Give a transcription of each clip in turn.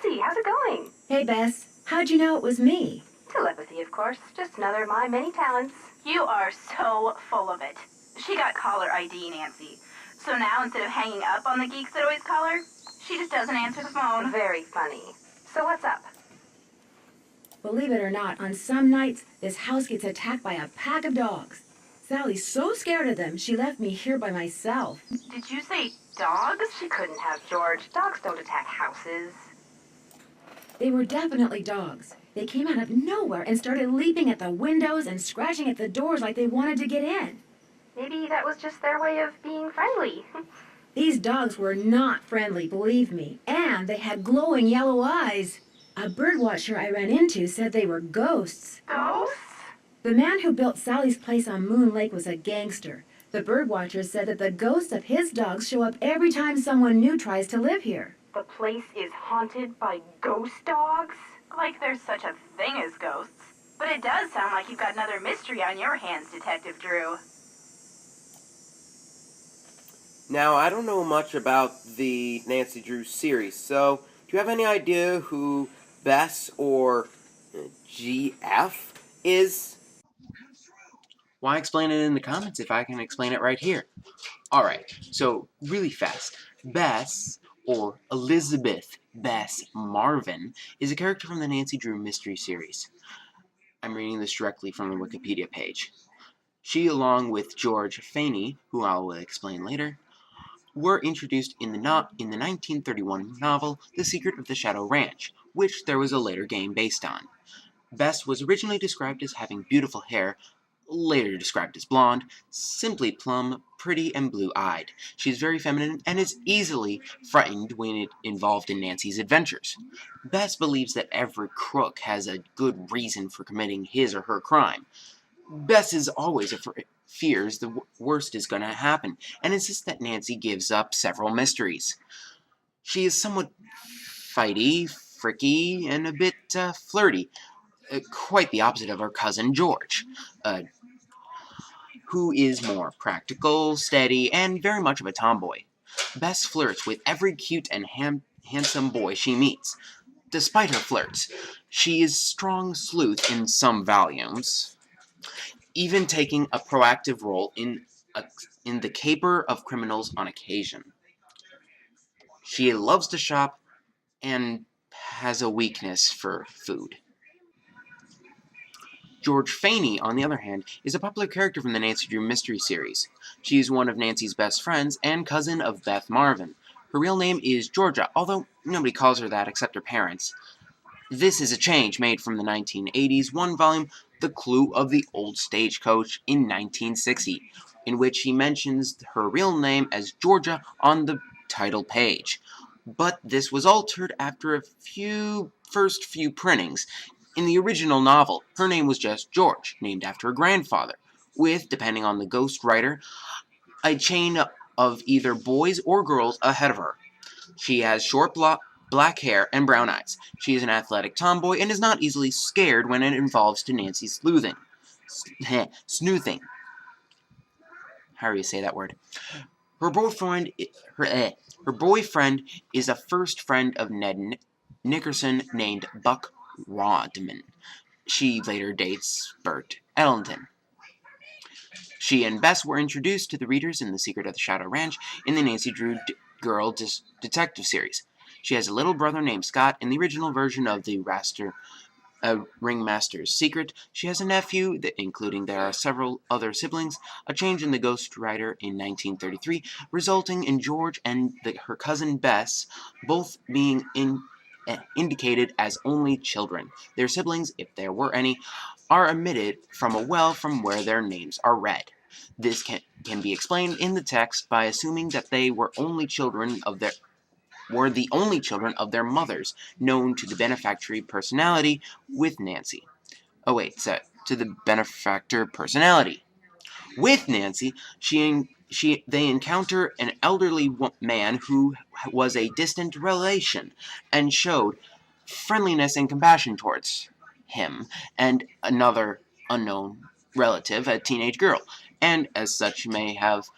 Nancy, how's it going? Hey, Bess. How'd you know it was me? Telepathy, of course. Just another of my many talents. You are so full of it. She got caller ID, Nancy. So now, instead of hanging up on the geeks that always call her, she just doesn't answer the phone. Very funny. So what's up? Believe it or not, on some nights, this house gets attacked by a pack of dogs. Sally's so scared of them, she left me here by myself. Did you say dogs? She couldn't have, George. Dogs don't attack houses. They were definitely dogs. They came out of nowhere and started leaping at the windows and scratching at the doors like they wanted to get in. Maybe that was just their way of being friendly. These dogs were not friendly, believe me, and they had glowing yellow eyes. A birdwatcher I ran into said they were ghosts. Ghosts? The man who built Sally's place on Moon Lake was a gangster. The birdwatcher said that the ghosts of his dogs show up every time someone new tries to live here. The place is haunted by ghost dogs? Like there's such a thing as ghosts. But it does sound like you've got another mystery on your hands, Detective Drew. Now, I don't know much about the Nancy Drew series, so do you have any idea who Bess or GF is? Why explain it in the comments if I can explain it right here? Alright, so really fast. Bess, or Elizabeth Bess Marvin, is a character from the Nancy Drew mystery series. I'm reading this directly from the Wikipedia page. She, along with George Feeney, who I will explain later, were introduced in the 1931 novel The Secret of the Shadow Ranch, which there was a later game based on. Bess was originally described as having beautiful hair, later described as blonde, simply plum, pretty, and blue-eyed. She is very feminine and is easily frightened when involved in Nancy's adventures. Bess believes that every crook has a good reason for committing his or her crime. Bess is always fears the worst is going to happen, and insists that Nancy gives up several mysteries. She is somewhat fighty, fricky, and a bit flirty. Quite the opposite of her cousin George, who is more practical, steady, and very much of a tomboy. Bess flirts with every cute and handsome boy she meets. Despite her flirts, she is strong sleuth in some volumes, even taking a proactive role in the caper of criminals on occasion. She loves to shop and has a weakness for food. George Feeney, on the other hand, is a popular character from the Nancy Drew mystery series. She is one of Nancy's best friends and cousin of Beth Marvin. Her real name is Georgia, although nobody calls her that except her parents. This is a change made from the 1980s one-volume The Clue of the Old Stagecoach in 1960, in which he mentions her real name as Georgia on the title page. But this was altered after first few printings. In the original novel, her name was just George, named after her grandfather, with, depending on the ghost writer, a chain of either boys or girls ahead of her. She has short black hair and brown eyes. She is an athletic tomboy and is not easily scared when it involves to Nancy's snoothing. How do you say that word? Her boyfriend is a first friend of Ned Nickerson named Buck Rodman. She later dates Bert Ellington. She and Bess were introduced to the readers in The Secret of the Shadow Ranch in the Nancy Drew Girl Detective series. She has a little brother named Scott. In the original version of the Ringmaster's Secret, she has a nephew, including there are several other siblings, a change in the ghostwriter in 1933, resulting in George and her cousin Bess both being indicated as only children. Their siblings, if there were any, are omitted from a well from where their names are read. This can be explained in the text by assuming that they were the only children of their mothers, known to the benefactor personality with Nancy. To the benefactor personality. With Nancy, they encounter an elderly man who was a distant relation and showed friendliness and compassion towards him, and another unknown relative, a teenage girl, and as such may have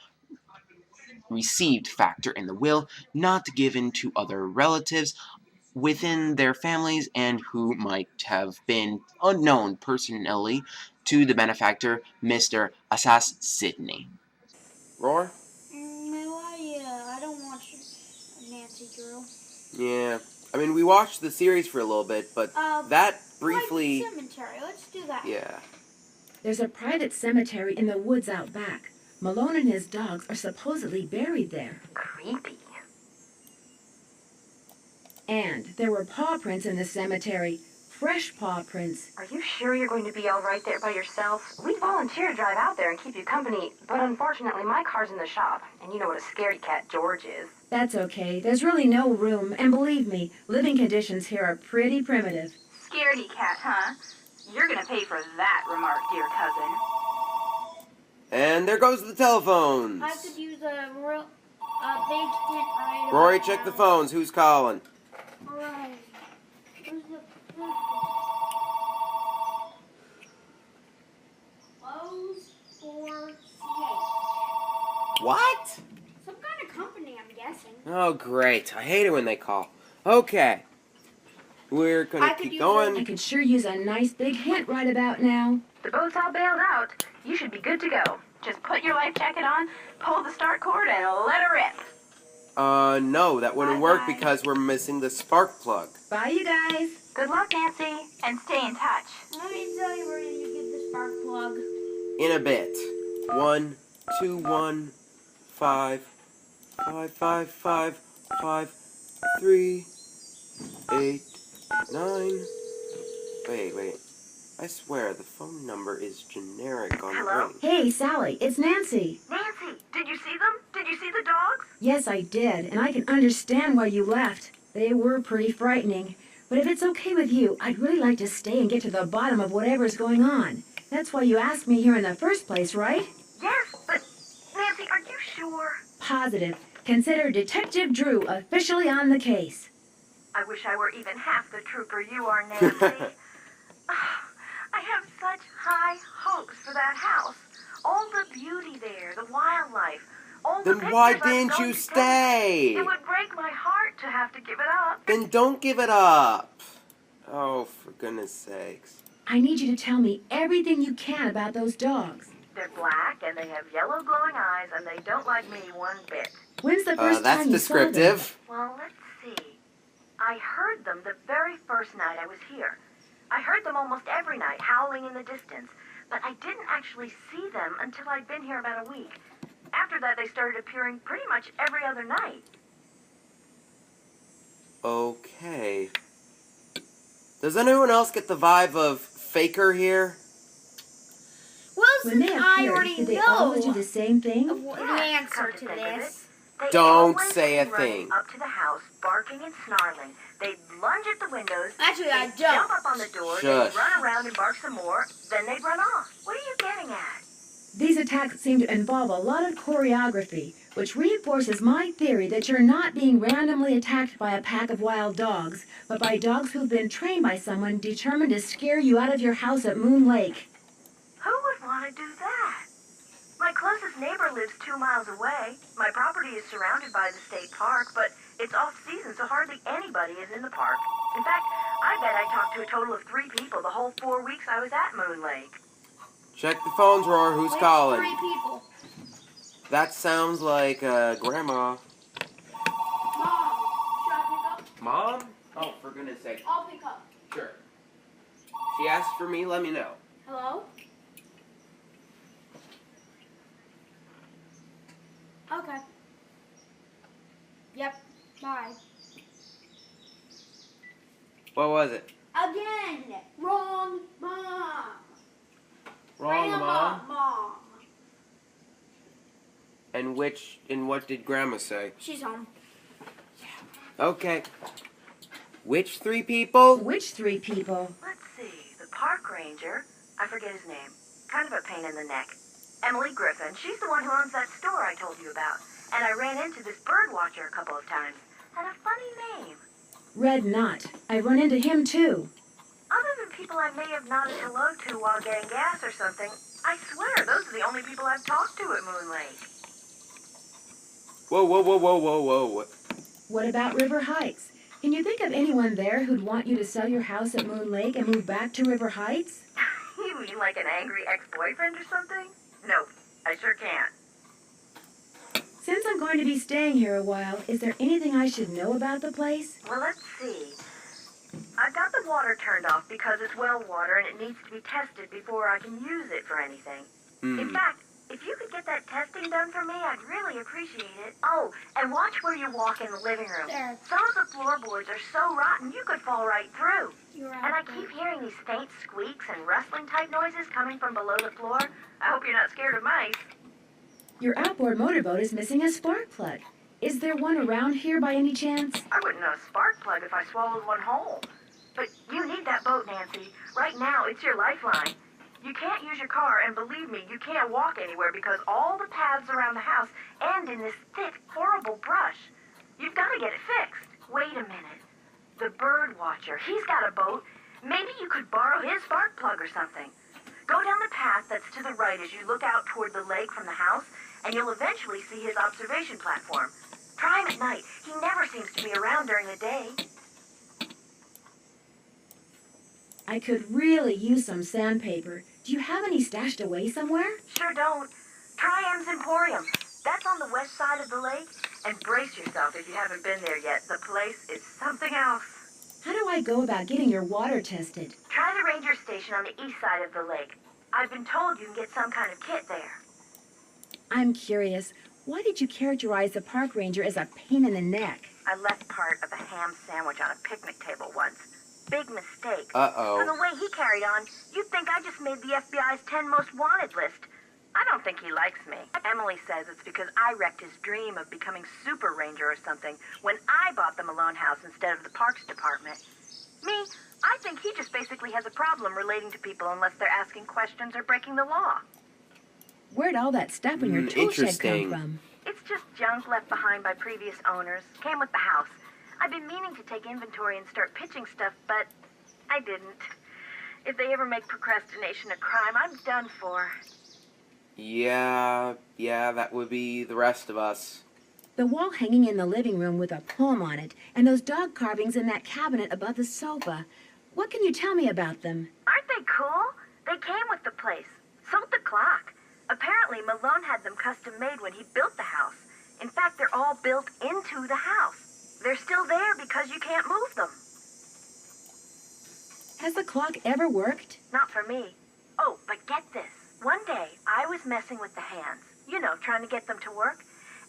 received factor in the will not given to other relatives within their families and who might have been unknown personally to the benefactor, Mr. Asas Sidney. Roar? No, I don't watch Nancy Drew. Yeah. I mean, we watched the series for a little bit, but that briefly... Private cemetery. Let's do that. Yeah. There's a private cemetery in the woods out back. Malone and his dogs are supposedly buried there. Creepy. And there were paw prints in the cemetery. Fresh paw prints. Are you sure you're going to be all right there by yourself? We'd volunteer to drive out there and keep you company, but unfortunately my car's in the shop, and you know what a scaredy cat George is. That's okay. There's really no room, and believe me, living conditions here are pretty primitive. Scaredy cat, huh? You're gonna pay for that remark, dear cousin. And there goes the telephones. I could use a big hint right Rory, about check the now. phones. Who's calling? Alright. Who's the Lowe's for CH. What? Some kind of company, I'm guessing. Oh, great. I hate it when they call. Okay. We're I gonna could keep use I going. could sure use a nice big hint right about now. The boat's all bailed out. You should be good to go. Just put your life jacket on, pull the start cord, and let her rip. No, that wouldn't work Bye-bye. because we're missing the spark plug. Bye, you guys. Good luck, Nancy. And stay in touch. Let me tell you where you get the spark plug. In a bit. 1, 2, 1, 5, 5, 5, 5, 5, 3, 8, 9. Wait. I swear the phone number is generic on Hello? ring. Hey, Sally, it's Nancy. Nancy, did you see them? Did you see the dogs? Yes, I did, and I can understand why you left. They were pretty frightening. But if it's okay with you, I'd really like to stay and get to the bottom of whatever's going on. That's why you asked me here in the first place, right? Yes, but Nancy, are you sure? Positive. Consider Detective Drew officially on the case. I wish I were even half the trooper you are, Nancy. I have such high hopes for that house. All the beauty there, the wildlife, all the Then pictures why I was didn't going you to take. stay? It would break my heart to have to give it up. Then don't give it up. Oh, for goodness sakes. I need you to tell me everything you can about those dogs. They're black and they have yellow glowing eyes and they don't like me one bit. When's the first That's time you saw them? descriptive. Well, let's see. I heard them the very first night I was here. I heard them almost every night, howling in the distance. But I didn't actually see them until I'd been here about a week. After that, they started appearing pretty much every other night. Okay. Does anyone else get the vibe of Faker here? Well, When they since I appeared, already did they know always do the same thing? the Yes, answer come to think of this. They Don't always say a came running thing. Up to the house, barking and snarling. They'd lunge at the windows. Actually, I they'd don't. jump up on the door. Shush. They'd run around and bark some more. Then they'd run off. What are you getting at? These attacks seem to involve a lot of choreography, which reinforces my theory that you're not being randomly attacked by a pack of wild dogs, but by dogs who've been trained by someone determined to scare you out of your house at Moon Lake. Who would want to do that? My closest neighbor lives 2 miles away. My property is surrounded by the state park, but it's off-season, so hardly anybody is in the park. In fact, I bet I talked to a total of 3 people the whole 4 weeks I was at Moon Lake. Check the phones, Roar. Who's Which calling? 3 people? That sounds like Grandma. Mom, should I pick up? Mom? Oh, for goodness sake. I'll pick up. Sure. She asked for me, let me know. Hello? Okay. Yep. Bye. What was it? Again! Wrong mom! Wrong, Grandma, Mom? Mom. And what did Grandma say? She's home. Okay. Which 3 people? Which 3 people? Let's see, the park ranger, I forget his name, kind of a pain in the neck. Emily Griffin, she's the one who owns that store I told you about. And I ran into this bird watcher a couple of times. Had a funny name. Red Knot. I run into him too. Other than people I may have nodded hello to while getting gas or something, I swear those are the only people I've talked to at Moon Lake. Whoa. What about River Heights? Can you think of anyone there who'd want you to sell your house at Moon Lake and move back to River Heights? You mean like an angry ex-boyfriend or something? No, I sure can't. Since I'm going to be staying here a while, is there anything I should know about the place? Well, let's see. I've got the water turned off because it's well water and it needs to be tested before I can use it for anything. In fact, if you could get that testing done for me, I'd really appreciate it. Oh, and watch where you walk in the living room. There. Some of the floorboards are so rotten you could fall right through. You're right. And I keep hearing these faint squeaks and rustling type noises coming from below the floor. I hope you're not scared of mice. Your outboard motorboat is missing a spark plug. Is there one around here by any chance? I wouldn't know a spark plug if I swallowed one whole. But you need that boat, Nancy. Right now, it's your lifeline. You can't use your car, and believe me, you can't walk anywhere because all the paths around the house end in this thick, horrible brush. You've got to get it fixed. Wait a minute. The bird watcher, he's got a boat. Maybe you could borrow his spark plug or something. Go down the path that's to the right as you look out toward the lake from the house, and you'll eventually see his observation platform. Try him at night. He never seems to be around during the day. I could really use some sandpaper. Do you have any stashed away somewhere? Sure don't. Try M's Emporium. That's on the west side of the lake. And brace yourself if you haven't been there yet. The place is something else. How do I go about getting your water tested? Try the ranger station on the east side of the lake. I've been told you can get some kind of kit there. I'm curious. Why did you characterize the park ranger as a pain in the neck? I left part of a ham sandwich on a picnic table once. Big mistake. Uh-oh. From the way he carried on, you'd think I just made the FBI's 10 most wanted list. I don't think he likes me. Emily says it's because I wrecked his dream of becoming super ranger or something when I bought the Malone house instead of the parks department. Me, I think he just basically has a problem relating to people unless they're asking questions or breaking the law. Where'd all that stuff in your tool shed come Interesting. from? It's just junk left behind by previous owners. Came with the house. I've been meaning to take inventory and start pitching stuff, but I didn't. If they ever make procrastination a crime, I'm done for. Yeah, that would be the rest of us. The wall hanging in the living room with a poem on it, and those dog carvings in that cabinet above the sofa. What can you tell me about them? Aren't they cool? They came with the place. Sold the clock. Apparently, Malone had them custom made when he built the house. In fact, they're all built into the house. They're still there because you can't move them. Has the clock ever worked? Not for me. Oh, but get this. One day, I was messing with the hands. You know, trying to get them to work.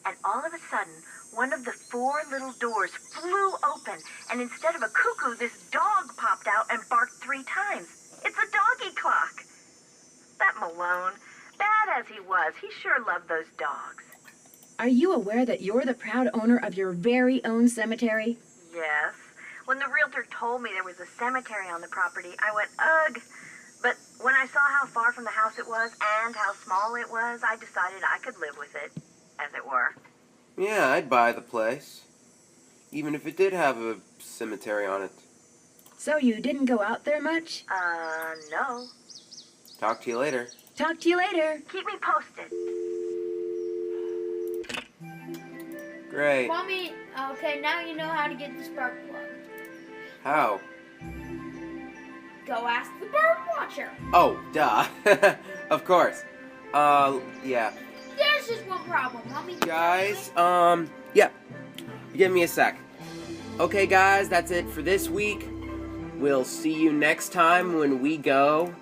And all of a sudden, one of the 4 little doors flew open. And instead of a cuckoo, this dog popped out and barked 3 times. It's a doggy clock. That Malone, bad as he was, he sure loved those dogs. Are you aware that you're the proud owner of your very own cemetery? Yes. When the realtor told me there was a cemetery on the property, I went, ugh. But when I saw how far from the house it was and how small it was, I decided I could live with it, as it were. Yeah, I'd buy the place. Even if it did have a cemetery on it. So you didn't go out there much? No. Talk to you later. Talk to you later. Keep me posted. Great. Mommy, okay, now you know how to get the spark plug. How? Go ask the bird watcher. Oh, duh. Of course. Yeah. There's just one problem, Mommy. Guys, yeah. Give me a sec. Okay, guys, that's it for this week. We'll see you next time when we go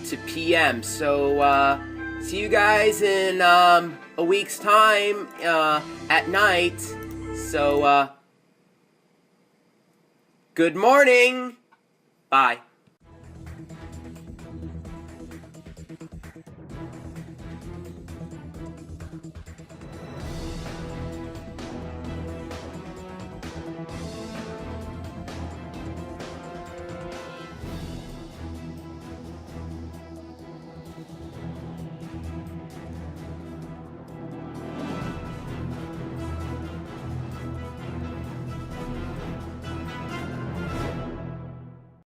to PM. So, see you guys in, a week's time, at night. So, good morning. Bye.